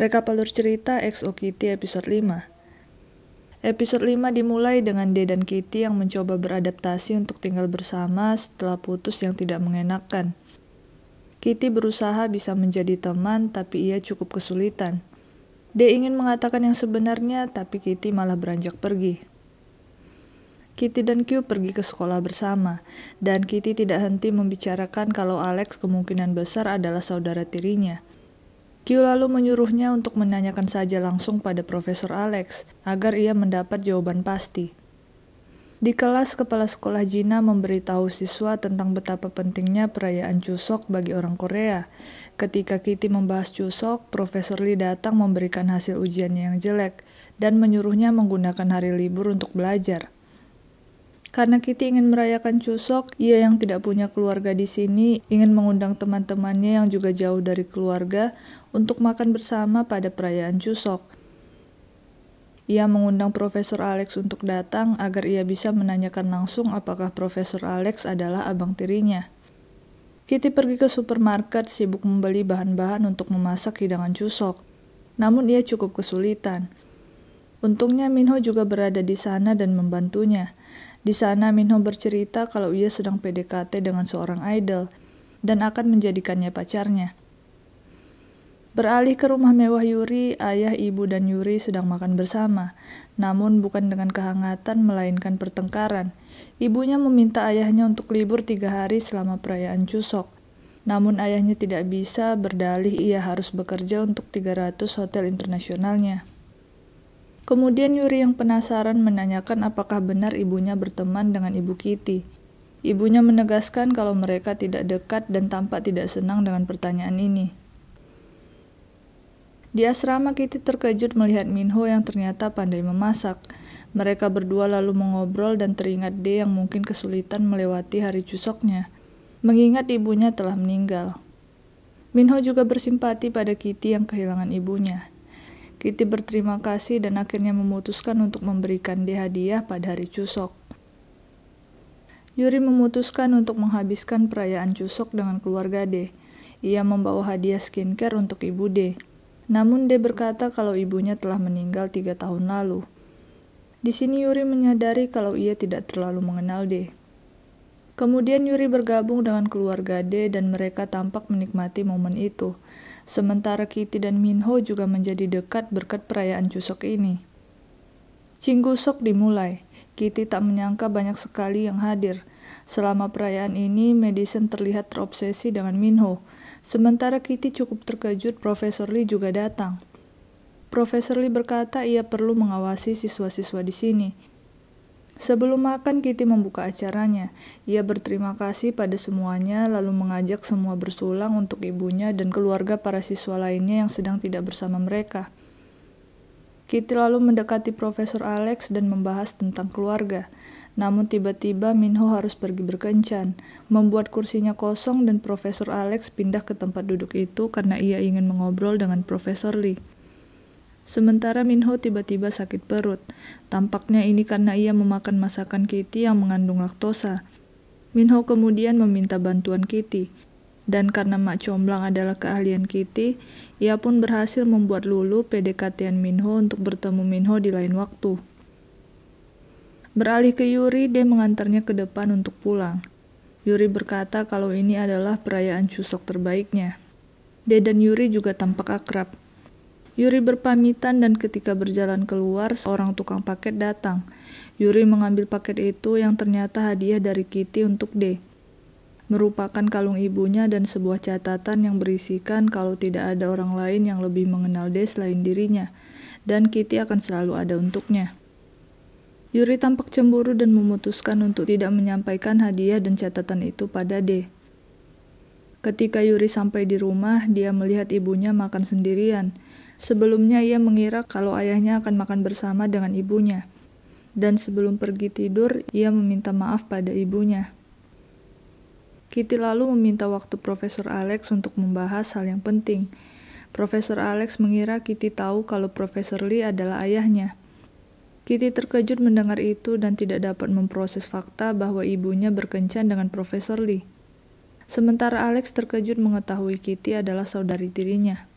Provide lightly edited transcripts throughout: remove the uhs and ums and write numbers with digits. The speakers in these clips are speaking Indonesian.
Rekap alur cerita XO Kitty episode 5. Episode 5 dimulai dengan D dan Kitty yang mencoba beradaptasi untuk tinggal bersama setelah putus yang tidak mengenakan. Kitty berusaha bisa menjadi teman, tapi ia cukup kesulitan. D ingin mengatakan yang sebenarnya, tapi Kitty malah beranjak pergi. Kitty dan Q pergi ke sekolah bersama, dan Kitty tidak henti membicarakan kalau Alex kemungkinan besar adalah saudara tirinya. Q lalu menyuruhnya untuk menanyakan saja langsung pada Profesor Alex, agar ia mendapat jawaban pasti. Di kelas, kepala sekolah Gina memberitahu siswa tentang betapa pentingnya perayaan Chuseok bagi orang Korea. Ketika Kitty membahas Chuseok, Profesor Lee datang memberikan hasil ujiannya yang jelek, dan menyuruhnya menggunakan hari libur untuk belajar. Karena Kitty ingin merayakan Chuseok, ia yang tidak punya keluarga di sini ingin mengundang teman-temannya yang juga jauh dari keluarga untuk makan bersama pada perayaan Chuseok. Ia mengundang Profesor Alex untuk datang agar ia bisa menanyakan langsung apakah Profesor Alex adalah abang tirinya. Kitty pergi ke supermarket sibuk membeli bahan-bahan untuk memasak hidangan Chuseok. Namun ia cukup kesulitan. Untungnya Minho juga berada di sana dan membantunya. Di sana Minho bercerita kalau ia sedang PDKT dengan seorang idol dan akan menjadikannya pacarnya. Beralih ke rumah mewah Yuri, ayah, ibu, dan Yuri sedang makan bersama. Namun bukan dengan kehangatan melainkan pertengkaran. Ibunya meminta ayahnya untuk libur 3 hari selama perayaan Chuseok. Namun ayahnya tidak bisa, berdalih ia harus bekerja untuk 300 hotel internasionalnya. Kemudian Yuri yang penasaran menanyakan apakah benar ibunya berteman dengan ibu Kitty. Ibunya menegaskan kalau mereka tidak dekat dan tampak tidak senang dengan pertanyaan ini. Di asrama, Kitty terkejut melihat Minho yang ternyata pandai memasak. Mereka berdua lalu mengobrol dan teringat D yang mungkin kesulitan melewati hari Chuseoknya, mengingat ibunya telah meninggal. Minho juga bersimpati pada Kitty yang kehilangan ibunya. Kitty berterima kasih dan akhirnya memutuskan untuk memberikan D hadiah pada hari Chuseok. Yuri memutuskan untuk menghabiskan perayaan Chuseok dengan keluarga D. Ia membawa hadiah skincare untuk ibu D. Namun D berkata kalau ibunya telah meninggal 3 tahun lalu. Di sini Yuri menyadari kalau ia tidak terlalu mengenal D. Kemudian Yuri bergabung dengan keluarga D dan mereka tampak menikmati momen itu. Sementara Kitty dan Minho juga menjadi dekat berkat perayaan Chuseok ini. Chinggusok dimulai. Kitty tak menyangka banyak sekali yang hadir. Selama perayaan ini, Madison terlihat terobsesi dengan Minho. Sementara Kitty cukup terkejut Profesor Lee juga datang. Profesor Lee berkata ia perlu mengawasi siswa-siswa di sini. Sebelum makan, Kitty membuka acaranya. Ia berterima kasih pada semuanya, lalu mengajak semua bersulang untuk ibunya dan keluarga para siswa lainnya yang sedang tidak bersama mereka. Kitty lalu mendekati Profesor Alex dan membahas tentang keluarga. Namun tiba-tiba Minho harus pergi berkencan, membuat kursinya kosong dan Profesor Alex pindah ke tempat duduk itu karena ia ingin mengobrol dengan Profesor Lee. Sementara Minho tiba-tiba sakit perut. Tampaknya ini karena ia memakan masakan Kitty yang mengandung laktosa. Minho kemudian meminta bantuan Kitty. Dan karena mak comblang adalah keahlian Kitty, ia pun berhasil membuat Lulu PDKT-an Minho untuk bertemu Minho di lain waktu. Beralih ke Yuri, dia mengantarnya ke depan untuk pulang. Yuri berkata kalau ini adalah perayaan Chuseok terbaiknya. D dan Yuri juga tampak akrab. Yuri berpamitan dan ketika berjalan keluar, seorang tukang paket datang. Yuri mengambil paket itu yang ternyata hadiah dari Kitty untuk D. Merupakan kalung ibunya dan sebuah catatan yang berisikan kalau tidak ada orang lain yang lebih mengenal D selain dirinya, dan Kitty akan selalu ada untuknya. Yuri tampak cemburu dan memutuskan untuk tidak menyampaikan hadiah dan catatan itu pada D. Ketika Yuri sampai di rumah, dia melihat ibunya makan sendirian. Sebelumnya ia mengira kalau ayahnya akan makan bersama dengan ibunya. Dan sebelum pergi tidur, ia meminta maaf pada ibunya. Kitty lalu meminta waktu Profesor Alex untuk membahas hal yang penting. Profesor Alex mengira Kitty tahu kalau Profesor Lee adalah ayahnya. Kitty terkejut mendengar itu dan tidak dapat memproses fakta bahwa ibunya berkencan dengan Profesor Lee. Sementara Alex terkejut mengetahui Kitty adalah saudari tirinya.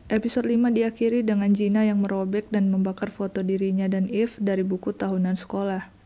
Episode 5 diakhiri dengan Gina yang merobek dan membakar foto dirinya dan Eve dari buku tahunan sekolah.